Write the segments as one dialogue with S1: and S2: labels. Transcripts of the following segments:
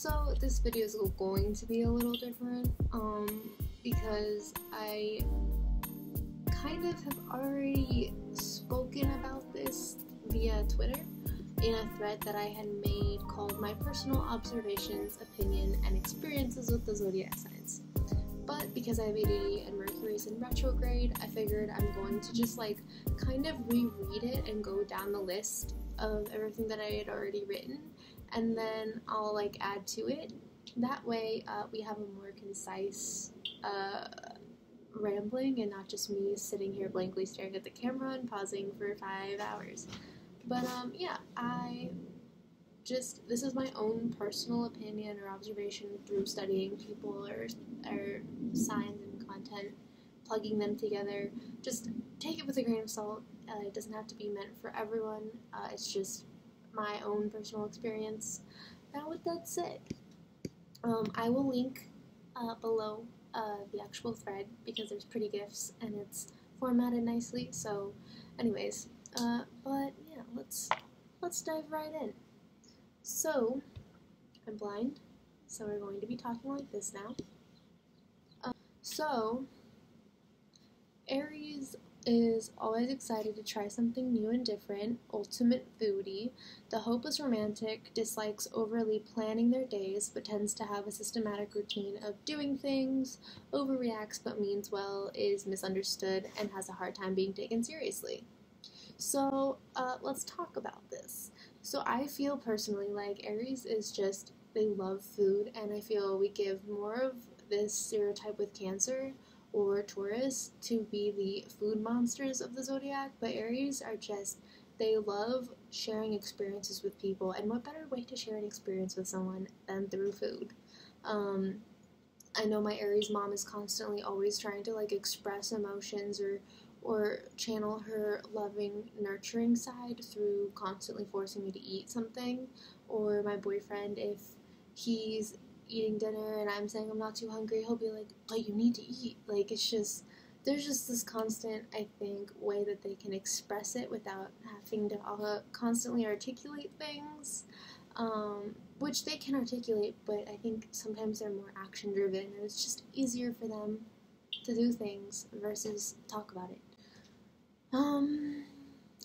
S1: So this video is going to be a little different because I kind of have already spoken about this via Twitter in a thread that I had made called My Personal Observations, Opinion, and Experiences with the Zodiac Signs. But because I have ADD and Mercury's in retrograde, I figured I'm going to just kind of reread it and go down the list of everything that I had already written, and then I'll add to it. That way we have a more concise rambling and not just me sitting here blankly staring at the camera and pausing for 5 hours. But yeah, this is my own personal opinion or observation through studying people or signs and content, plugging them together. Just take it with a grain of salt. It doesn't have to be meant for everyone. It's just my own personal experience. Now with that said, I will link below the actual thread because there's pretty GIFs and it's formatted nicely. So anyways, but yeah, let's dive right in. So I'm blind, so we're going to be talking like this now. So Aries is always excited to try something new and different, ultimate foodie. The hopeless romantic dislikes overly planning their days, but tends to have a systematic routine of doing things, overreacts but means well, is misunderstood, and has a hard time being taken seriously. So let's talk about this. So I feel personally like Aries is just, they love food, and I feel we give more of this stereotype with Cancer or Taurus to be the food monsters of the zodiac, but Aries are just, they love sharing experiences with people, and what better way to share an experience with someone than through food. I know my Aries mom is constantly always trying to express emotions or channel her loving, nurturing side through constantly forcing me to eat something, or my boyfriend, if he's eating dinner and I'm saying I'm not too hungry, he'll be like, but you need to eat. It's just, there's just this constant, I think, way that they can express it without having to constantly articulate things, which they can articulate, but I think sometimes they're more action driven and it's just easier for them to do things versus talk about it.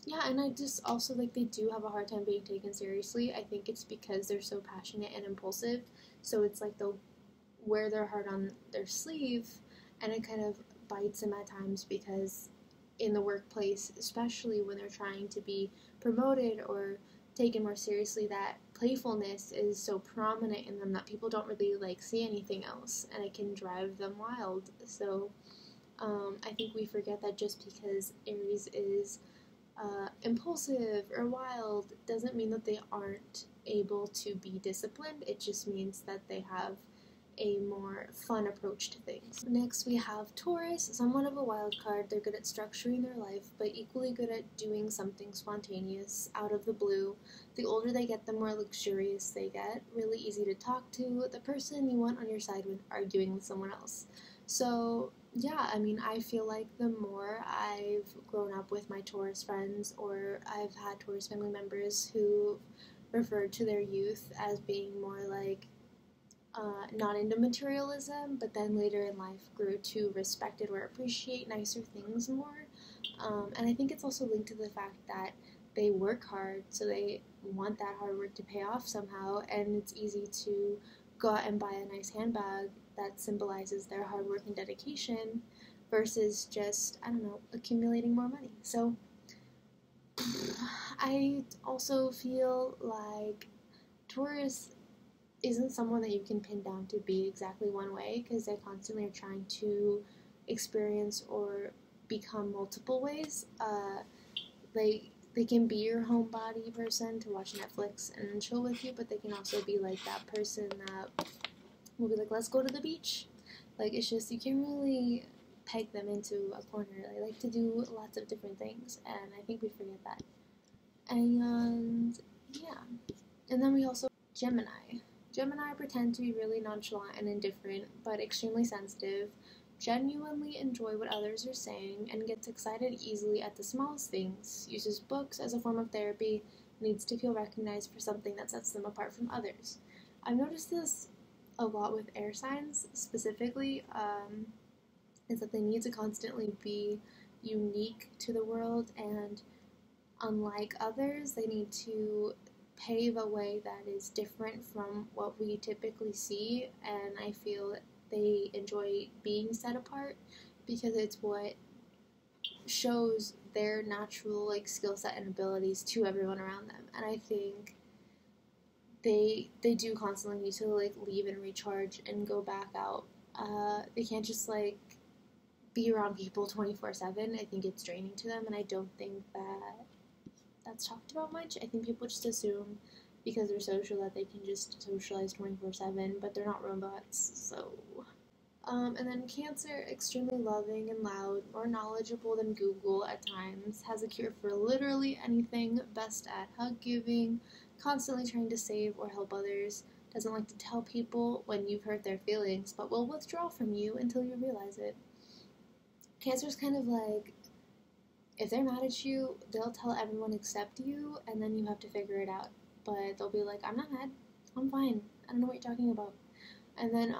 S1: Yeah, and I just also, they do have a hard time being taken seriously. I think it's because they're so passionate and impulsive, so it's they'll wear their heart on their sleeve, and it kind of bites them at times because in the workplace, especially when they're trying to be promoted or taken more seriously, that playfulness is so prominent in them that people don't really see anything else, and it can drive them wild. So I think we forget that just because Aries is impulsive or wild doesn't mean that they aren't able to be disciplined. It just means that they have a more fun approach to things. Next we have Taurus, somewhat of a wild card. They're good at structuring their life, but equally good at doing something spontaneous, out of the blue. The older they get, the more luxurious they get. Really easy to talk to, the person you want on your side when arguing with someone else. So yeah, I mean, I feel like the more I've grown up with my Taurus friends, or I've had Taurus family members who referred to their youth as being more not into materialism, but then later in life grew to respect it or appreciate nicer things more. And I think it's also linked to the fact that they work hard, so they want that hard work to pay off somehow, and it's easy to go out and buy a nice handbag that symbolizes their hard work and dedication versus just, I don't know, accumulating more money. So I also feel like Taurus isn't someone that you can pin down to be exactly one way, because they constantly are trying to experience or become multiple ways. They can be your homebody person to watch Netflix and chill with you, but they can also be that person that will be let's go to the beach. It's just, you can't really peg them into a corner. They like to do lots of different things, and I think we forget that. And yeah, and then we also Gemini. Gemini pretend to be really nonchalant and indifferent, but extremely sensitive, genuinely enjoy what others are saying, and gets excited easily at the smallest things, uses books as a form of therapy, needs to feel recognized for something that sets them apart from others. I've noticed this a lot with air signs specifically, is that they need to constantly be unique to the world, and unlike others, they need to pave a way that is different from what we typically see, and I feel that they enjoy being set apart because it's what shows their natural like skill set and abilities to everyone around them. And I think they do constantly need to like leave and recharge and go back out. They can't just like be around people 24/7. I think it's draining to them, and I don't think that that's talked about much. I think people just assume because they're social that they can just socialize 24/7, but they're not robots, so. And then Cancer, extremely loving and loud, more knowledgeable than Google at times, has a cure for literally anything, best at hug giving, constantly trying to save or help others, doesn't like to tell people when you've hurt their feelings, but will withdraw from you until you realize it. Cancer's kind of like, if they're mad at you, they'll tell everyone except you, and then you have to figure it out. But they'll be like, I'm not mad, I'm fine, I don't know what you're talking about. And then,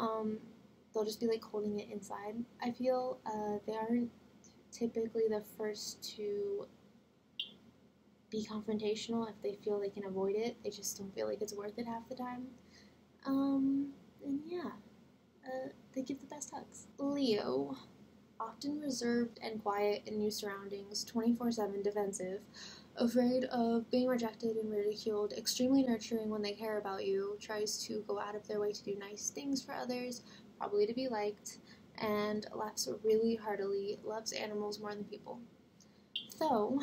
S1: they'll just be like holding it inside. I feel they aren't typically the first to be confrontational if they feel they can avoid it. They just don't feel like it's worth it half the time. And yeah, they give the best hugs. Leo, often reserved and quiet in new surroundings, 24/7 defensive, afraid of being rejected and ridiculed, extremely nurturing when they care about you, tries to go out of their way to do nice things for others, probably to be liked, and laughs really heartily, loves animals more than people. So,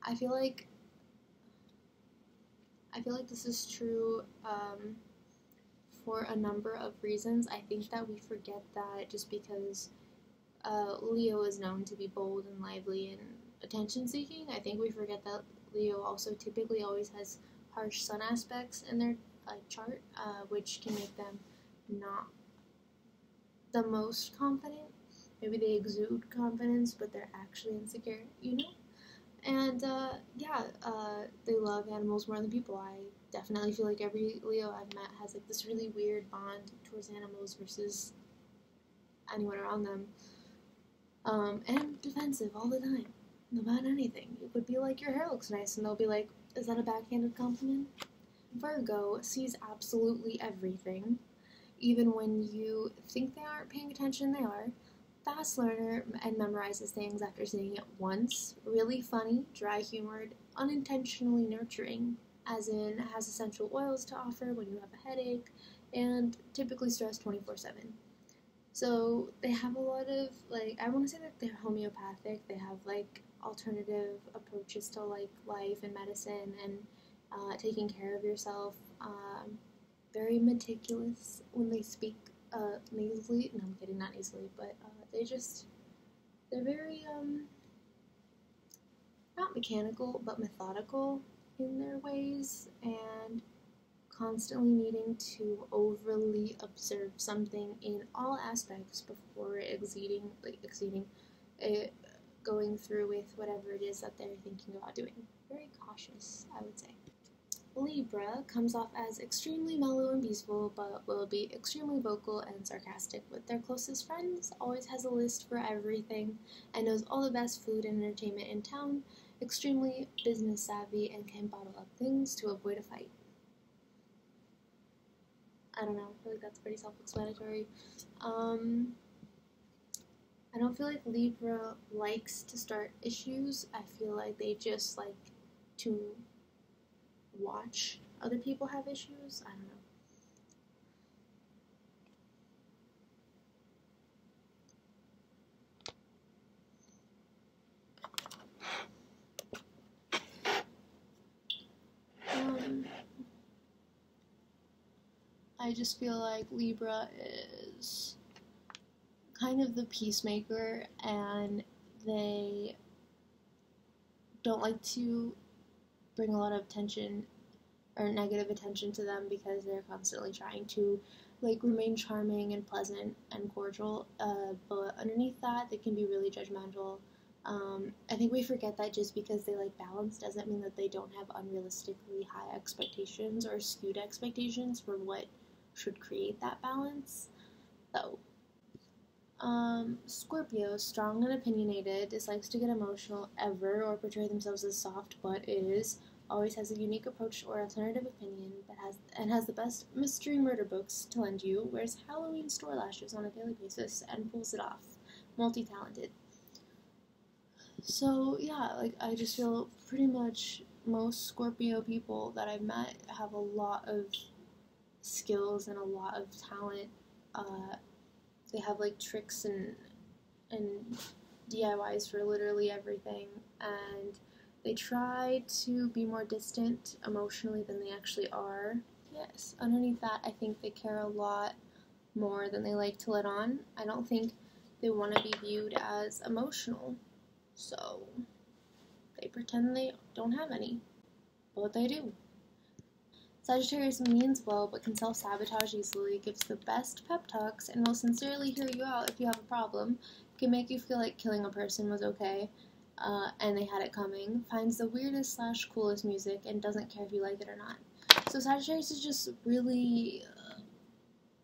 S1: I feel like this is true for a number of reasons. I think that we forget that just because Leo is known to be bold and lively and attention-seeking, I think we forget that Leo also typically always has harsh sun aspects in their chart, which can make them not the most confident. Maybe they exude confidence, but they're actually insecure, you know? And, they love animals more than people. I definitely feel like every Leo I've met has, like, this really weird bond towards animals versus anyone around them. And defensive all the time, about anything. It would be like, your hair looks nice, and they'll be like, is that a backhanded compliment? Virgo sees absolutely everything. Even when you think they aren't paying attention, they are. Fast learner and memorizes things after seeing it once. Really funny, dry-humored, unintentionally nurturing, as in has essential oils to offer when you have a headache, and typically stressed 24/7. So they have a lot of, like, I want to say that they're homeopathic. They have, like, alternative approaches to, like, life and medicine and taking care of yourself. Very meticulous when they speak nasally. No, I'm kidding, not nasally, but they're very, not mechanical, but methodical in their ways, and constantly needing to overly observe something in all aspects before going through with whatever it is that they're thinking about doing. Very cautious, I would say. Libra comes off as extremely mellow and peaceful, but will be extremely vocal and sarcastic with their closest friends, always has a list for everything, and knows all the best food and entertainment in town, extremely business savvy, and can bottle up things to avoid a fight. I don't know, I feel like that's pretty self-explanatory. I don't feel like Libra likes to start issues. I feel like they just like to watch other people have issues. I don't know. I just feel like Libra is kind of the peacemaker, and they don't like to bring a lot of attention or negative attention to them because they're constantly trying to like remain charming and pleasant and cordial, but underneath that they can be really judgmental I think we forget that just because they like balance doesn't mean that they don't have unrealistically high expectations or skewed expectations for what should create that balance. So, Scorpio, strong and opinionated, dislikes to get emotional ever or portray themselves as soft, but is, always has a unique approach or alternative opinion, but has the best mystery murder books to lend you, wears Halloween store lashes on a daily basis, and pulls it off. Multi-talented. So, yeah, like, I just feel pretty much most Scorpio people that I've met have a lot of skills and a lot of talent. They have, like, tricks and DIYs for literally everything, and they try to be more distant emotionally than they actually are. Yes, underneath that, I think they care a lot more than they like to let on. I don't think they want to be viewed as emotional. So, they pretend they don't have any, but they do. Sagittarius means well, but can self-sabotage easily, gives the best pep talks, and will sincerely hear you out if you have a problem, can make you feel like killing a person was okay, and they had it coming, finds the weirdest / coolest music, and doesn't care if you like it or not. So Sagittarius is just really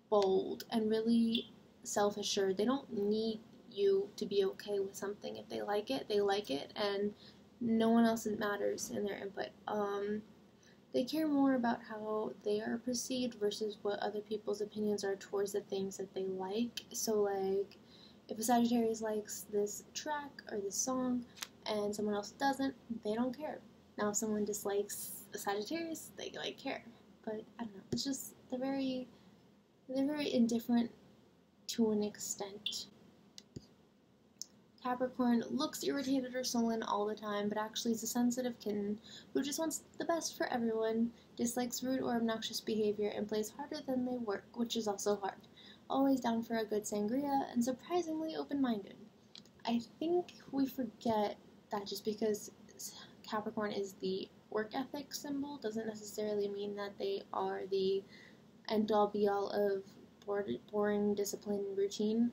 S1: bold and really self-assured. They don't need you to be okay with something. If they like it, and no one else matters in their input. They care more about how they are perceived versus what other people's opinions are towards the things that they like. So, like, if a Sagittarius likes this track or this song and someone else doesn't, they don't care. Now, if someone dislikes a Sagittarius, they, like, care. But, I don't know, it's just, they're very indifferent to an extent. Capricorn looks irritated or sullen all the time, but actually is a sensitive kitten who just wants the best for everyone, dislikes rude or obnoxious behavior, and plays harder than they work, which is also hard. Always down for a good sangria, and surprisingly open-minded. I think we forget that just because Capricorn is the work ethic symbol doesn't necessarily mean that they are the end-all be-all of boring discipline routine.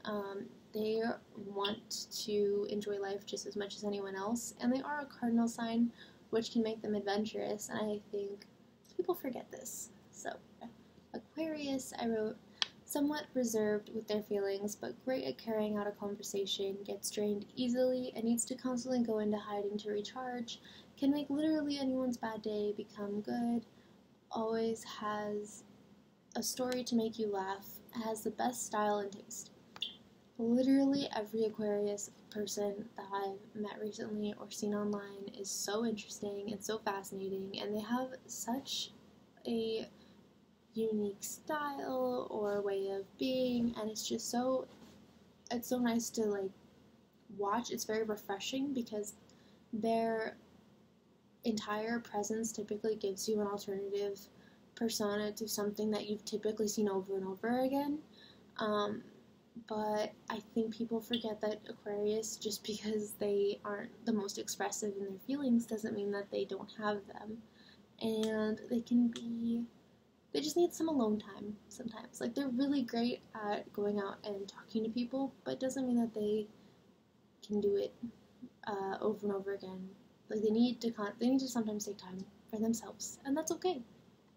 S1: They want to enjoy life just as much as anyone else, and they are a cardinal sign, which can make them adventurous, and I think people forget this. So, Aquarius, I wrote, somewhat reserved with their feelings, but great at carrying out a conversation, gets drained easily, and needs to constantly go into hiding to recharge, can make literally anyone's bad day become good, always has a story to make you laugh, has the best style and taste. Literally every Aquarius person that I've met recently or seen online is so interesting and so fascinating, and they have such a unique style or way of being, and it's just so nice to, like, watch. It's very refreshing because their entire presence typically gives you an alternative persona to something that you've typically seen over and over again. But I think people forget that Aquarius, just because they aren't the most expressive in their feelings, doesn't mean that they don't have them. And they just need some alone time sometimes. Like, they're really great at going out and talking to people, but it doesn't mean that they can do it over and over again. Like, they need to sometimes take time for themselves, and that's okay.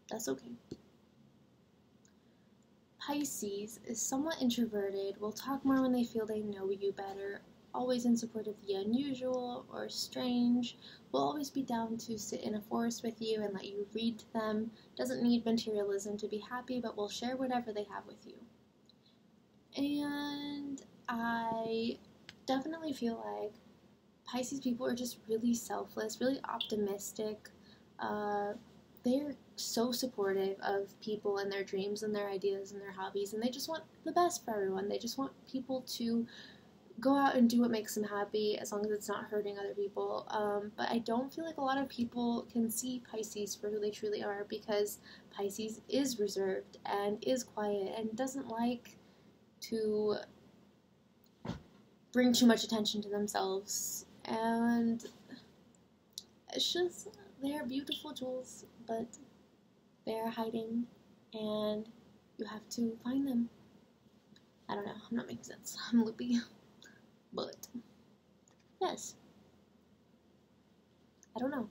S1: That's okay. Pisces is somewhat introverted, will talk more when they feel they know you better, always in support of the unusual or strange, will always be down to sit in a forest with you and let you read to them, doesn't need materialism to be happy, but will share whatever they have with you. And I definitely feel like Pisces people are just really selfless, really optimistic. They're so supportive of people and their dreams and their ideas and their hobbies, and they just want the best for everyone. They just want people to go out and do what makes them happy, as long as it's not hurting other people. But I don't feel like a lot of people can see Pisces for who they truly are, because Pisces is reserved and is quiet and doesn't like to bring too much attention to themselves. And it's just, they are beautiful jewels, but they are hiding, and you have to find them. I don't know, I'm not making sense. I'm loopy. But Yes. I don't know.